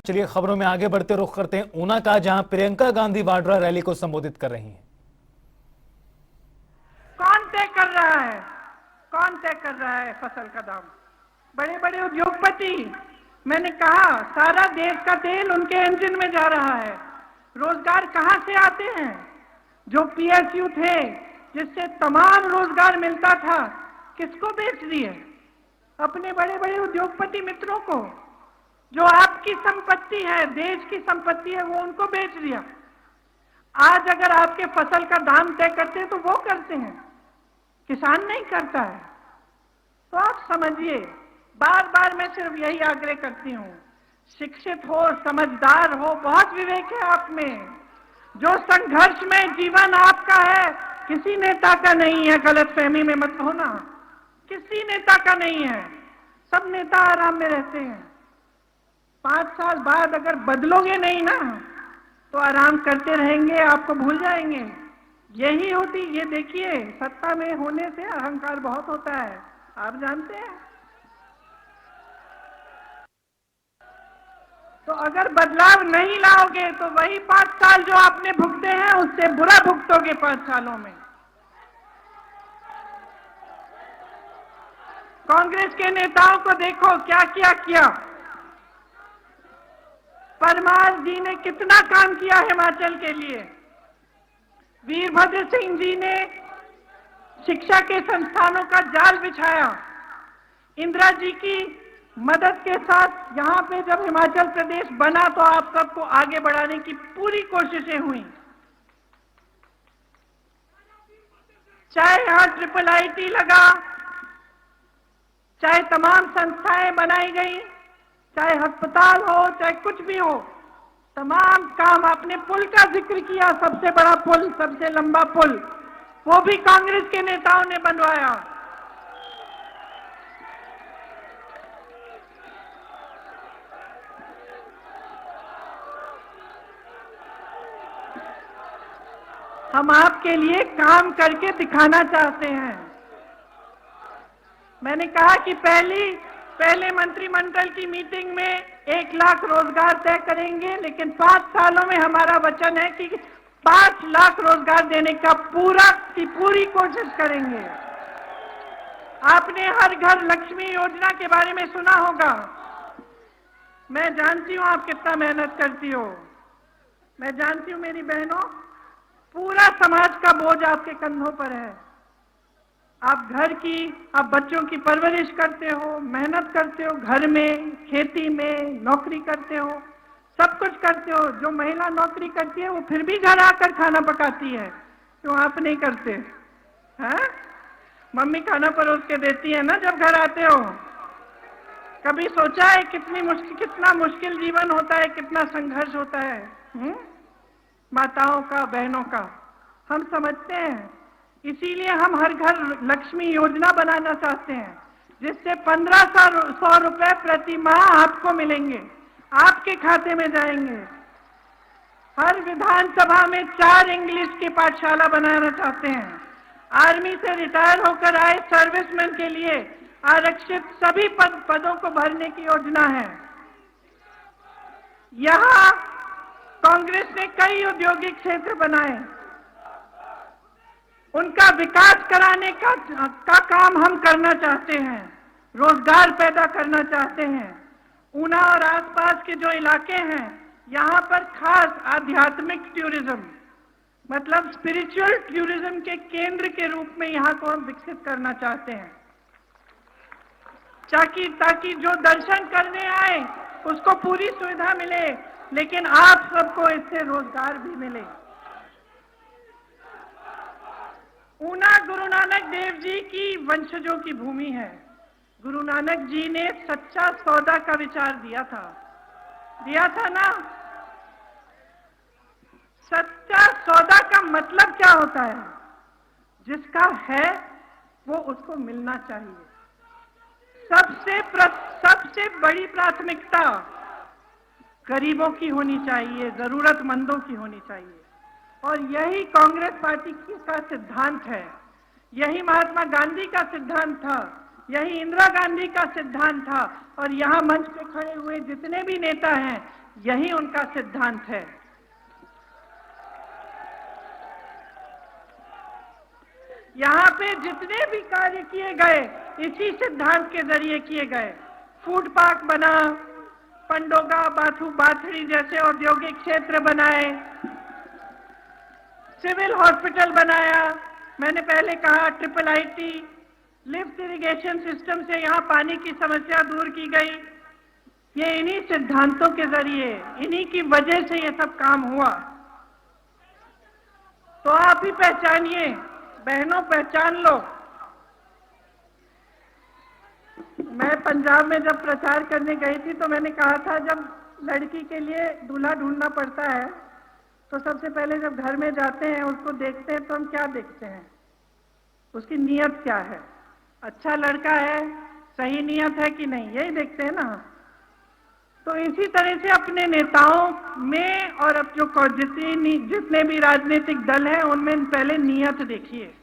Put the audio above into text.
चलिए खबरों में आगे बढ़ते रुख करते हैं ऊना का, जहां प्रियंका गांधी वाड्रा रैली को संबोधित कर रही हैं। कौन तय कर रहा है? कौन तय कर रहा है फसल का दाम? बड़े बड़े उद्योगपति। मैंने कहा सारा देश का तेल उनके इंजन में जा रहा है। रोजगार कहां से आते हैं? जो पीएसयू थे, जिससे तमाम रोजगार मिलता था, किसको बेच दिए? अपने बड़े बड़े उद्योगपति मित्रों को। जो आपकी संपत्ति है, देश की संपत्ति है, वो उनको बेच दिया। आज अगर आपके फसल का दाम तय करते हैं तो वो करते हैं, किसान नहीं करता है। तो आप समझिए, बार बार मैं सिर्फ यही आग्रह करती हूं, शिक्षित हो, समझदार हो, बहुत विवेक है आप में। जो संघर्ष में जीवन आपका है, किसी नेता का नहीं है, गलतफहमी में मत होना, किसी नेता का नहीं है। सब नेता आराम में रहते हैं। 5 साल बाद अगर बदलोगे नहीं ना, तो आराम करते रहेंगे, आपको भूल जाएंगे। यही होती, ये देखिए, सत्ता में होने से अहंकार बहुत होता है, आप जानते हैं। तो अगर बदलाव नहीं लाओगे तो वही 5 साल जो आपने भुगते हैं, उससे बुरा भुगतोगे 5 सालों में। कांग्रेस के नेताओं को देखो क्या क्या किया। परमार जी ने कितना काम किया हिमाचल के लिए। वीरभद्र सिंह जी ने शिक्षा के संस्थानों का जाल बिछाया। इंदिरा जी की मदद के साथ यहाँ पे जब हिमाचल प्रदेश बना तो आप सबको आगे बढ़ाने की पूरी कोशिशें हुई। चाहे यहाँ IIIT लगा, चाहे तमाम संस्थाएं बनाई गई, चाहे अस्पताल हो, चाहे कुछ भी हो, तमाम काम। आपने पुल का जिक्र किया, सबसे बड़ा पुल, सबसे लंबा पुल, वो भी कांग्रेस के नेताओं ने बनवाया। हम आपके लिए काम करके दिखाना चाहते हैं। मैंने कहा कि पहले मंत्रिमंडल की मीटिंग में 1 लाख रोजगार तय करेंगे, लेकिन 5 सालों में हमारा वचन है कि 5 लाख रोजगार देने का पूरी कोशिश करेंगे। आपने हर घर लक्ष्मी योजना के बारे में सुना होगा। मैं जानती हूं आप कितना मेहनत करती हो। मैं जानती हूं मेरी बहनों, पूरा समाज का बोझ आपके कंधों पर है। आप आप बच्चों की परवरिश करते हो, मेहनत करते हो, घर में, खेती में, नौकरी करते हो, सब कुछ करते हो। जो महिला नौकरी करती है वो फिर भी घर आकर खाना पकाती है, क्यों आप नहीं करते? हैं? मम्मी खाना परोस के देती है ना जब घर आते हो। कभी सोचा है कितना मुश्किल जीवन होता है, कितना संघर्ष होता है माताओं का, बहनों का? हम समझते हैं। इसीलिए हम हर घर लक्ष्मी योजना बनाना चाहते हैं, जिससे 1500 रुपए प्रति माह आपको मिलेंगे, आपके खाते में जाएंगे। हर विधानसभा में 4 इंग्लिश की पाठशाला बनाना चाहते हैं। आर्मी से रिटायर होकर आए सर्विसमैन के लिए आरक्षित सभी पदों को भरने की योजना है। यहां कांग्रेस ने कई औद्योगिक क्षेत्र बनाए, उनका विकास कराने का काम हम करना चाहते हैं, रोजगार पैदा करना चाहते हैं। ऊना और आसपास के जो इलाके हैं, यहाँ पर खास आध्यात्मिक टूरिज्म, मतलब स्पिरिचुअल टूरिज्म के केंद्र के रूप में यहाँ को हम विकसित करना चाहते हैं, ताकि जो दर्शन करने आए उसको पूरी सुविधा मिले, लेकिन आप सबको इससे रोजगार भी मिले। ऊना गुरु नानक देव जी की वंशजों की भूमि है। गुरु नानक जी ने सच्चा सौदा का विचार दिया था ना। सच्चा सौदा का मतलब क्या होता है? जिसका है वो उसको मिलना चाहिए। सबसे बड़ी प्राथमिकता गरीबों की होनी चाहिए, जरूरतमंदों की होनी चाहिए। और यही कांग्रेस पार्टी का सिद्धांत है, यही महात्मा गांधी का सिद्धांत था, यही इंदिरा गांधी का सिद्धांत था और यहाँ मंच पे खड़े हुए जितने भी नेता हैं यही उनका सिद्धांत है। यहाँ पे जितने भी कार्य किए गए इसी सिद्धांत के जरिए किए गए। फूड पार्क बना, पंडोगा, बाथड़ी जैसे औद्योगिक क्षेत्र बनाए, सिविल हॉस्पिटल बनाया, मैंने पहले कहा triple IIT, lift irrigation system से यहाँ पानी की समस्या दूर की गई। ये इन्हीं सिद्धांतों के जरिए, इन्हीं की वजह से ये सब काम हुआ। तो आप ही पहचानिए, बहनों पहचान लो। मैं पंजाब में जब प्रचार करने गई थी तो मैंने कहा था जब लड़की के लिए दूल्हा ढूंढना पड़ता है तो सबसे पहले जब घर में जाते हैं उसको देखते हैं तो हम क्या देखते हैं, उसकी नीयत क्या है, अच्छा लड़का है, सही नीयत है कि नहीं, यही देखते हैं ना। तो इसी तरह से अपने नेताओं में और अब जो जितने भी राजनीतिक दल हैं उनमें पहले नीयत देखिए।